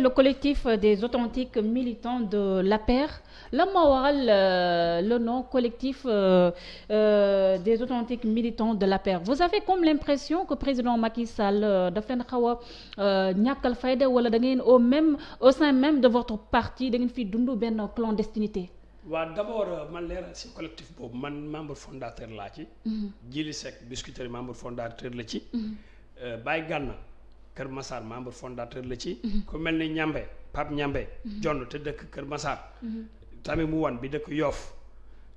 le collectif des authentiques militants de l'APR lan moo waral le nom collectif des authentiques militants de l'APR vous avez comme l'impression que président Macky Sall daf leen xaw a ñàkkal fayda wala da ngeen au sein même de votre parti da ngeen fi dund benn clandestinité. waaw d'abord man leeral ci collectif boobu man membre fondateur laa ci. Djili Seck Biscuiterie membre fondateur la ci. Baye Gana Kër Massar membre fondateur la ci. ku mel ni Ñambe Pape Ñambe. Jonn te dëkk Kër Massar. tamit mu wan bi dëkk Yoff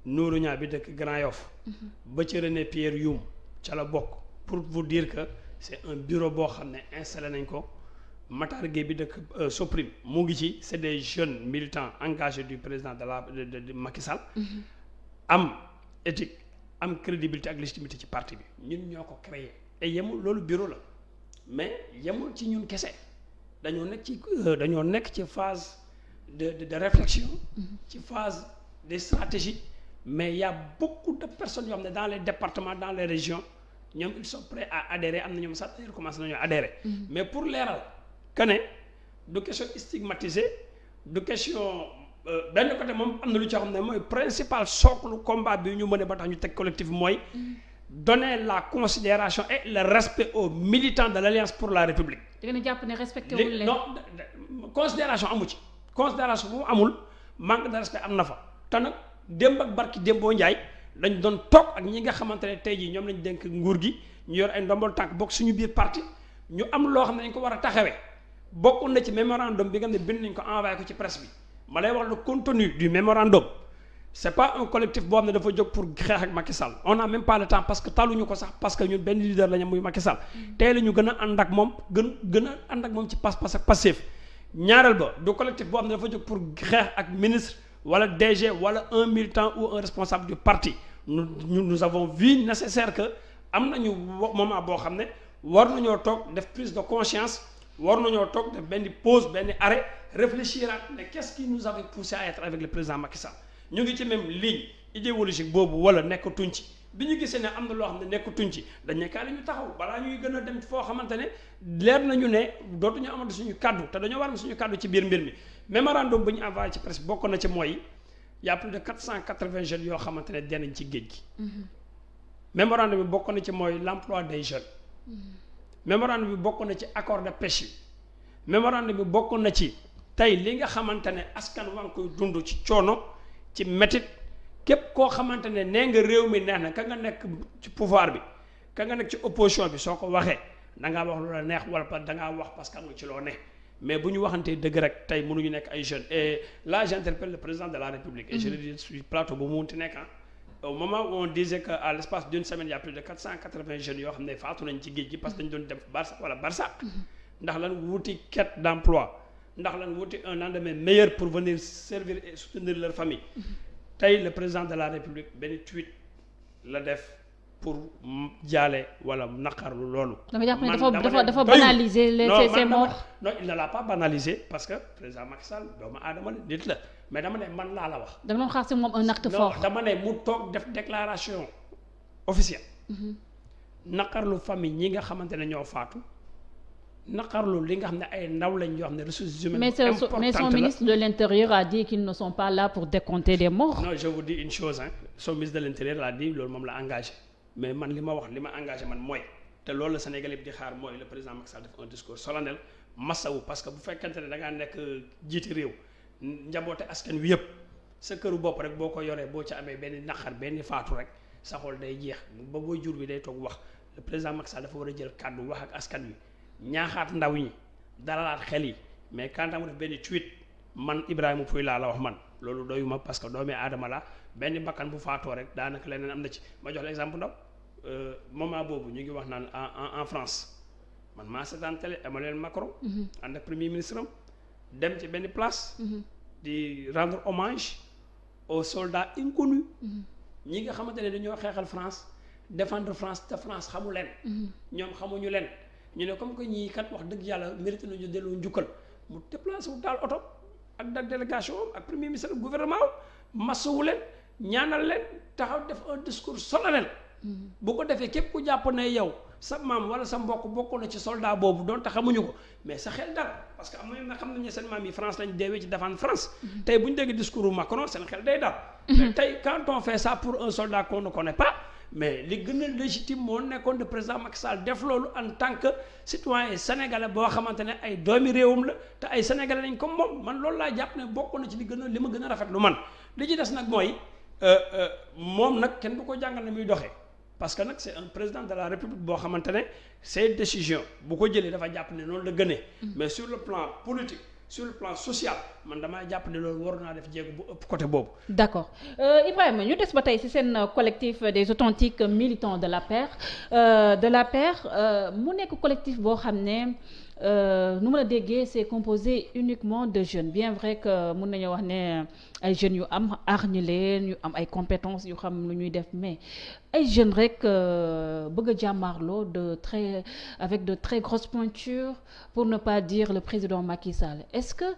Nourou Ñaa bi dëkk Grand Yoff. ba ci René Pierre Youm ca la bokk pour vous dire que c'est un bureau boo xam ne installé nañ ko. Matar Gueye bi dëkk Soprim mu ngi ci c'est des jeunes militants engagés du président de Macky Sall. am éthique am crédibilité ak légitimité ci parti bi ñun ñoo ko créé et yemul loolu bureau la mais yemul ci ñun kese dañoo nekk ci phase de réflexion. ci phase de stratégie mais il y a beaucoup de personnes yoo xam ne dans les départements dans les régions ñoom ils sont prêts à adhérer am na ñoom sax d'ailleurs commencé nañoo adhérer. mais pour leeral. que ne du question stigmatisé du question benn côté moom am na lu ci xam ne mooy principal socle combat bi ñu mëne ba tax ñu teg collectif mooy donner la considération et le respect aux militants de l'Alliance pour la République. da ngeen jàpp ne respecté wul leen non considération amu ci considération bu mu amul manque de respect am na fa te nag démb ak barki démboo Njaay dañ doon toog ak ñi nga xamante ne tey jii ñoom lañ dénk nguur gi ñu yor ay ndombol tànk bokk suñu biir parti ñu am loo xam ne dañ ko war a taxawee. bokk na ci mémorandum bi nga xam ne bind nañ ko envoyé ko ci presse bi ma lay wax le contenu du mémorandum c'est pas un collectif boo xam ne dafa jóg pour xeex ak Macky Sall on a même pas le temps parce que taluñu ko sax parce que ñun benn leader la ñu muy Macky Sall tey la ñu gën a ànd ak moom gën a ànd ak moom ci pas-pas ak passif ñaareel ba du collectif boo xam ne dafa jóg pour xeex ak ministre wala DG wala un militant ou un responsable du parti nous avons vu nécessaire que am nañu moment boo xam ne war nañoo toog def prise de conscience war nañoo toog def benn pause benn arrêt réfléchir ak mais qu'est-ce qui nous avait poussé à être avec le président Macky Sall ñu ngi ci même ligne idéologique boobu wala nekkatuñ ci bi ñu gisee ne am na loo xam ne nekkatuñ ci dañ ne kaay ñu taxaw balaa ñuy gën a dem foo xamante ne leer nañu ne dootuñu amati suñu kaddu te dañoo war a suñu kaddu ci biir mbir mi mémorandum bu ñu envoyé ci presse bokk na ci mooy y a plus de 480 jeunes yoo xamante ne dee nañ ci géej gi. mémorandum bi bokk na ci mooy l'emploi des jeunes. mémorandum bi bokk na ci accord de pêche yi mémorandum bi bokk na ci tey li nga xamante ne askan waa ngi koy dund ci coono ci métit képp koo xamante ne nee nga réew mi neex na ka nga nekk ci pouvoir bi ka nga nekk ci opposition bi soo ko waxee da ngaa wax lu la neex wala da ngaa wax parce que am nga ci loo ne mais bu ñu waxantee dëgg rek tey mënuñu nekk ay jeunes et là j'interpelle le président de la République et je le dis sur plateau bu mu munti nekk au moment où on disait que à l'espace d'une semaine il y a plus de 480 jeunes yoo xam ne faatu nañ ci géej gi parce que dañu doon dem Barça wala Barsaq ndax lan wuti quête d'emploi ndax lan wuti un lendemain meilleur pour venir servir et soutenir leur famille tey le président de la République benn tweet la def pour jaale wala naqarlu loolu. da nga jàpp ne dafa banaliser ces morts. non il ne l'a pas banalisé parce que président Macky Sall doomu aadama la nit la mais dama ne man laa la wax. da nga doon xaar si moom un acte fort. non dama ne mu toog def déclaration officielle. naqarlu famille ñi nga xamante ne ñoo faatu. naqarlu li nga xam ne ay ndaw lañ yoo xam ne ressources humaines. mais son ministre de l'Intérieur a dit qu'ils ne sont pas là pour décompter des morts. non je vous dis une chose son ministre de l'Intérieur a dit loolu moom la engagé. mais man li ma wax li ma engagé man mooy te loolu la Sénégal yëpp di xaar mooy le président Macky Sall def un discours solennel massawu parce que bu fekkente ne da ngaa nekk jiiti réew njaboote askan wi yëpp sa këru bopp rek boo ko yoree boo ci amee benn naqar benn faatu rek sa xol day jeex ba booy jur bi day toog wax le président Macky Sall dafa war a jël kàddu wax ak askan wi ñaaxaat ndaw ñi dalalaat xel yi mais quand mu def benn tweet man Ibrahima Pouye laa la wax man loolu doyuma parce que doomi aadama la benn bakkan bu faatoo rek daanaka leneen am na ci ma jox l'exemple ndaw moment boobu ñu ngi wax naan en France man maa seetaan télé Emmanuel Macron ànd ak premier ministre am dem ci benn place di rendre hommage aux soldats inconnus ñi nga xamante ne dañoo xeexal France défendre France te France xamu leen ñoom xamuñu leen ñu ne comme que ñii kat wax dëgg yàlla mérité nañu delloo njukkal mu déplacé wu daal oto ak délégation ak premier ministre gouvernement masawu leen ñaanal leen taxaw def un discours solennel bu ko defee képp ku jàpp ne yow sa maam wala sa mbokk bokk na ci soldat boobu doon te xamuñu ko mais sa xel dal parce que am na ñoo xam nañ ne seen maam yi France lañ deewee ci défendre France. tey bu ñu dégg discours Macron seen xel day dal. mais tey quand on fait ça pour un soldat qu'on ne connaît pas mais li gën a légitime moo nekkoon de président Macky Sall def loolu en tant que citoyen sénégalais boo xamante ne ay doomi réewam la te ay sénégalais lañ comme moom man loolu laa jàpp ne bokk na ci li ma gën a rafetlu man li ci des nag mooy moom nag kenn du ko jàngal ne muy doxee. parce que nag c'est un président de la république boo xamante ne ses décisions bu ko jëlee dafa jàpp ne noonu la gënee. mais sur le plan politique sur le plan social man damaa jàpp ne loolu waroon naa def jéego bu ëpp côté boobu. d'accord Ibrahima ñu des ba tey ci seen collectif des authentiques militants de l'APR mu nekk collectif boo xam ne nu ma la déggee c'est composé uniquement de jeunes bien vrai que mun nañu wax ne ay jeunes yu am arñi leen yu am ay compétences yu xam lu ñuy def mais ay jeunes rek bëgg a jàmmarloo avec de très grosses pointures pour ne pas dire le président Macky Sall est-ce que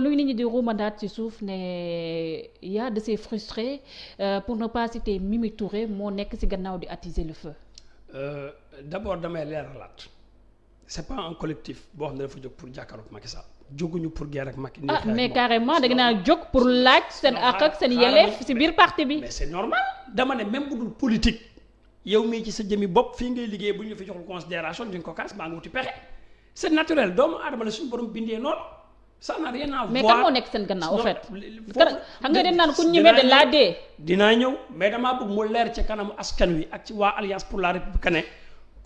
luy nit ñi di ruumandaat ci suuf ne y a de ces frustrés pour ne pas citer Mimi Touré moo nekk ci gannaaw di attiser le feu. D'abord damay leeralaat c'est pas un collectif boo xam ne dafa jóg pour jàkkaarloog Macky Sall jóguñu pour guerre ak Macky. Mais carrément da ngeen a jóg pour laaj seen àq ak seen yelleef ci biir parti bi. mais c'est normal dama ne même bu dul politique yow mii ci sa jëmi bopp fii ngay liggéey bu ñu la fi joxul considération duñ ko kaas maa ngi wuti pexe c'est naturel doomu aadama la suñu borom bindee noonu ça n'a rien à voir. mais kan moo nekk seen gannaaw en fait. xam nga dañ naan ku ñemee de laa dee. dinaa ñëw mais damaa bëgg mu leer ci kanamu askan wi ak ci waa Alliance pour la République ne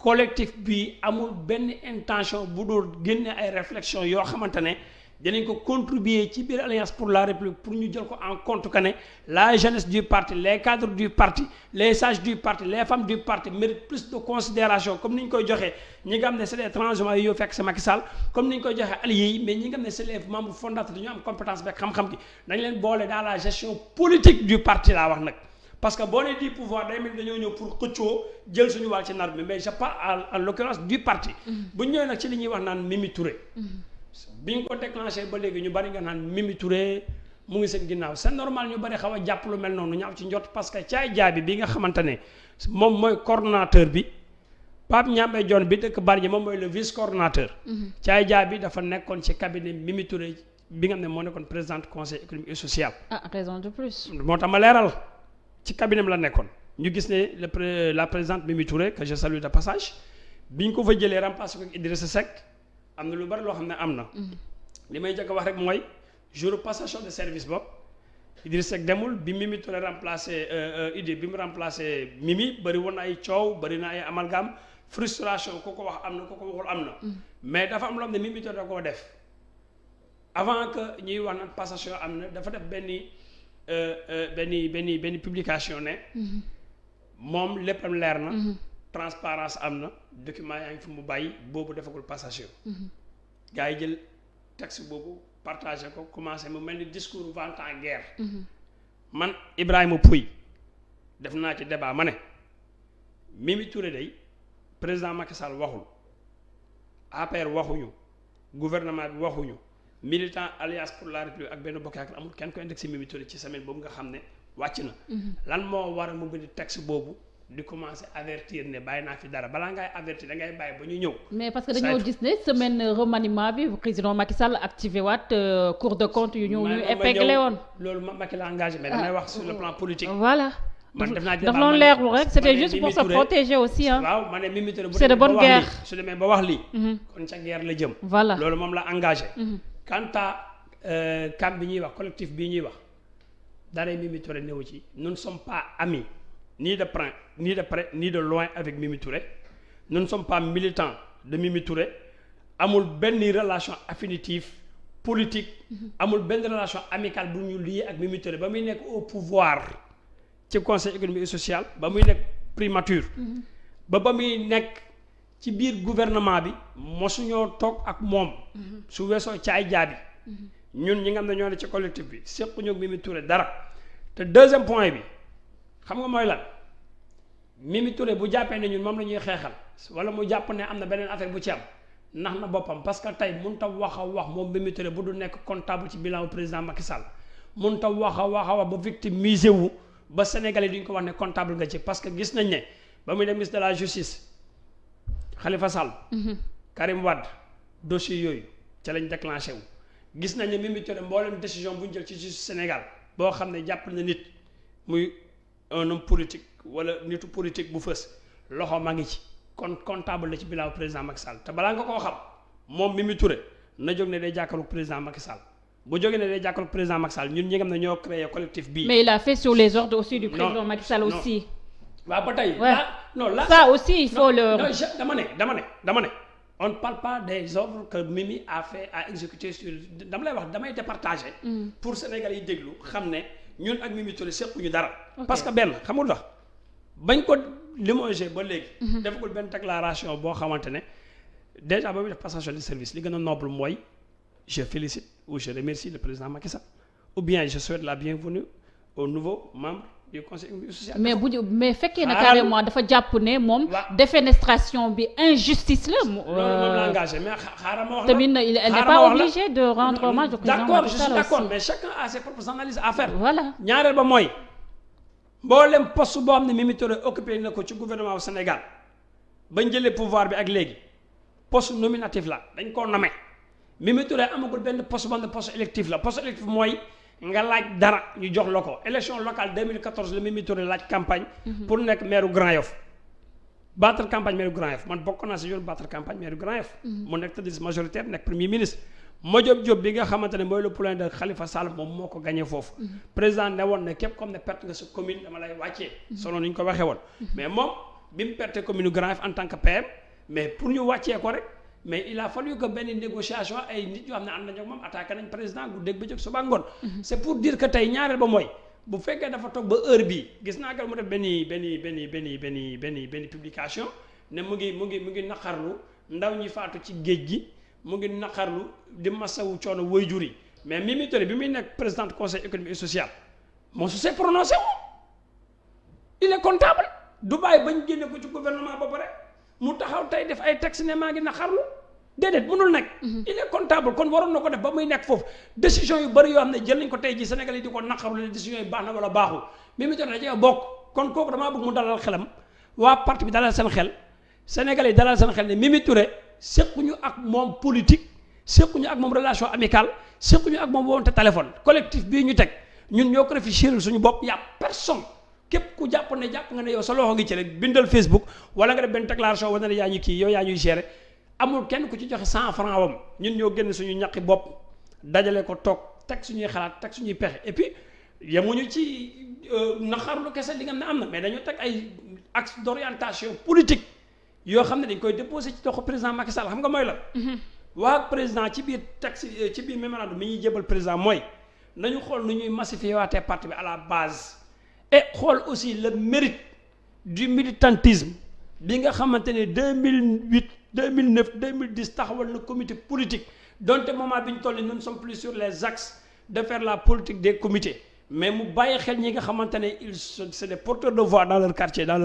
collectif bi amul benn intention bu dul génne ay réflexion yoo xamante ne dinañ ko contribuer ci biir Alliance pour la République pour ñu jël ko en compte que ne la jeunesse du parti les cadres du parti les sages du parti les femmes du parti méritent plus de considération comme ni ñu koy joxee ñi nga xam ne c'est des transhumants yi yow fekk c'est Macky Sall comme ni ñu koy joxee alliés yi mais ñi nga xam ne c'est les membres fondateurs dañu am compétence beeg xam-xam gi dañ leen boole dans la gestion politique du parti laa wax nag. parce que boo nee di pouvoir day mel dañoo ñëw pour xëccoo jël suñu wàll ci nar bi mais je parle en l'occurrence du parti. bu ñu ñëwee nag ci li ñuy wax naan Mimi Touré. bi ñu ko déclenché ba léegi ñu bari nga naan Mimi Touré mu ngi seen ginnaaw c'est normal ñu bari xaw a jàpp lu mel noonu ñaaw ci njot parce que caay jaabi bi nga xamante ne moom mooy coordonnateur bi Pape Niambé Dione bi dëkk Bargny moom mooy le vice coordonnateur. caay jaabi dafa nekkoon ci cabinet Mimi Touré bi nga xam ne moo nekkoon présidente conseil économique et social. Raison de plus. moo tax ma leeral. ci cabinet la nekkoon ñu gis ne la présidente Mimi Touré que je salue de passage bi ñu ko fa jëlee remplacé ko Idrissa Seck am na lu bari loo xam ne am na. li may njëkk a wax rek mooy jour passation de service bopp Idrissa Seck demul bi Mimi Touré remplacé bi mu remplacé Mimi bari woon ay coow bari na ay amalgame frustration ku ko wax am na ku ko waxul am na. mais dafa am loo xam ne Mimi Touré da koo def avant que ñuy wax naan passation am na dafa def benn publication ne moom léppam leer na transparence am na document yaa ngi fi mu bàyyi boobu defagul passation gars yi jël texte boobu partagé ko commencé mu mel ni discours vente en guerre man Ibrahima Pouye def naa ci débat ma ne Mimi Touré day président Macky Sall waxul APR waxuñu gouvernement bi waxuñu militant Alliance pour la République ak benn bokk yaakaar amul kenn ko indexé Mimi Touré ci semaine boobu nga xam ne wàcc na. lan moo war a mu bind texte boobu di commencer avertir ne bàyyi naa fi dara balaa ngay avertir da ngay bàyyi ba ñu ñëw. mais parce que dañoo gis ne semaine remaniement bi président Macky Sall activé waat Cour de compte yu ñu épinglé woon. loolu Macky la engagé mais damay wax sur le plan politique. voilà. man def naa daf loon leerlu rek c'était juste pour se protéger aussi hein. waaw ma ne Mimi Touré bu c'est de bonne guerre su demee ba wax lii. kon ca guerre la jëm. voilà loolu moom la engagé. quant à camp bi ñuy wax collectif bii ñuy wax dara Mimi Touré néew ci nous ne sommes pas amis ni de près ni de loin avec Mimi Touré nous ne sommes pas militants de Mimi Touré amul benn relation affinitive politique amul benn relation amicale bu ñu lié ak Mimi Touré ba muy nekk au pouvoir ci conseil économique et social ba muy nekk primature ba muy nekk ci biir gouvernement bi mosuñoo toog ak moom su weesoo caay jaabi ñun ñi nga xam ne ñoo ne ci collectif bi séquñu ak Mimi Touré dara te deuxième point bi xam nga mooy lan Mimi Touré bu jàppee ne ñun moom la ñuy xeexal wala mu jàpp ne am na beneen affaire bu ci am nax na boppam parce que tey mënut a wax a wax moom Mimi Touré bu du nekk comptable ci bilan président Macky Sall mënut a wax a wax ba victimiser wu ba Sénégalais duñ ko wax ne comptable nga ci parce que gis nañ ne ba muy dem ministre de la justice Khalifa Sall Karim Wade dossier yooyu ca lañ déclenché wu gis nañ ne Mimi Touré mboolem décision bu ñu jël ci justice Sénégal boo xam ne jàpp na nit muy un homme politique wala nitu politique bu fës loxo maa ngi ci kon comptable la ci bilaaw président Macky Sall te balaa nga koo xam moom Mimi Touré na jóg ne day jàkkaarloog président Macky Sall bu jógee ne day jàkkaarloog président Macky Sall ñun ñi nga xam ne ñoo créé collectif bii. mais il a fait sur les ordres aussi du président Macky Sall aussi. waaw ba tey. là ça aussi il faut le. dama ne on ne parle pas des ordres que Mimi a exécuté sur dama lay wax damay départager. pour Sénégalais yi déglu xam ne ñun ak Mimi Touré sequñu dara. parce que benn xamul tax bañ ko limogé ba léegi. defagul benn déclaration boo xamante ne déjà ba muy def passation de service li gën a noble mooy je félicite ou je remercie le président Macky Sall ou bien je souhaite la bienvenue au nouveau membre du conseil économique et social. mais fekkee na carrément dafa jàpp ne moom. défenestration bi injustice la. loolu moom la engagé mais xaaral ma wax la tamit elle n'est pas obligée de rendre hommage au président Macky Sall. d'accord je suis d'accord mais chacun a ses propres analyses à faire. voilà ñaareel ba mooy mboolem poste boo xam ne Mimi Touré occupé na ko ci gouvernement au Sénégal bañ jëlee pouvoir bi ak léegi poste nominatif la dañ koo nommé Mimi Touré amagul benn poste boo xam ne poste électif la poste électif mooy. nga laaj dara ñu jox la ko élection locale 2014 la Mimi Touré laaj campagne. pour nekk maire Grand Yoff battre campagne maire Grand Yoff man bokk naa si yoon battre campagne maire Grand Yoff. mu nekk tête de liste majoritaire nekk premier ministre. Madiop Diop bi nga xamante ne mooy le poulain de Khalifa Sall moom moo ko gagné foofu. président ne woon ne képp comme ne perte nga sa commune dama lay wàccee. selon ni ñu ko waxee woon. mais moom bi mu perte commune Grand Yoff en tant que PM mais pour ñu wàccee ko rek. mais il a fallu que benn négociation ay nit yoo xam ne ànd nañu ak moom attaqué nañ président guddeeg bëccëg suba ngoon. c'est pour dire que tey ñaareel ba mooy bu fekkee dafa toog ba heure bii gis naa que mu def benn publication ne mu ngi naqarlu ndaw ñi faatu ci géej gi mu ngi naqarlu di masawu coono waajur yi mais Mimi Touré bi muy nekk président du conseil économique et social moo su s'est prononcé il est comptable du bàyyi bañ génne ko ci gouvernement ba pare. mu taxaw tey def ay texte ne maa ngi naqarlu déedéet mënul nekk. il est comptable kon waroon na ko def ba muy nekk foofu décision yu bëri yoo xam ne jël nañ ko tey ji Sénégal yi di ko naqarlu ne décision yi baax na wala baaxul Mimi Touré da cee bokk kon kooku damaa bëgg mu dalal xelam waa parti bi dalal seen xel Sénégal yi dalal seen xel ne Mimi Touré sequñu ak moom politique sequñu ak moom relation amicale sequñu ak moom woonte téléphone collectif bii ñu teg ñun ñoo ko réfléchir suñu bopp y a personne. képp ku jàpp nga ne yow sa loxo ngi ci rek bindal Facebook wala nga def benn déclaration wala ne yaa ñu kii yow yaa ñuy gérer amul kenn ku ci joxe 100 francs wam ñun ñoo génn suñu ñaqi bopp dajale ko toog teg suñuy xalaat teg suñuy pexe et puis yemuñu ci naxarlu kese li nga xam ne am na mais dañoo teg ay axe d'orientation politique yoo xam ne dañ koy déposé ci doxu président Macky Sall xam nga mooy la. waa président ci biir texte ci biir mémorandum mi ñuy jébal président mooy nañu xool nu ñuy massifier waatee parti bi à la base. et xool aussi le mérite du militantisme bi nga xamante ne 2008 2009 2010 taxawal na comité politique donte moment bi ñu toll nii nous ne sommes plus sur les axes de faire la politique des comités mais mu bàyyi xel ñi nga xamante ne ils sont c'est des porteurs de voix dans leur quartier dans leur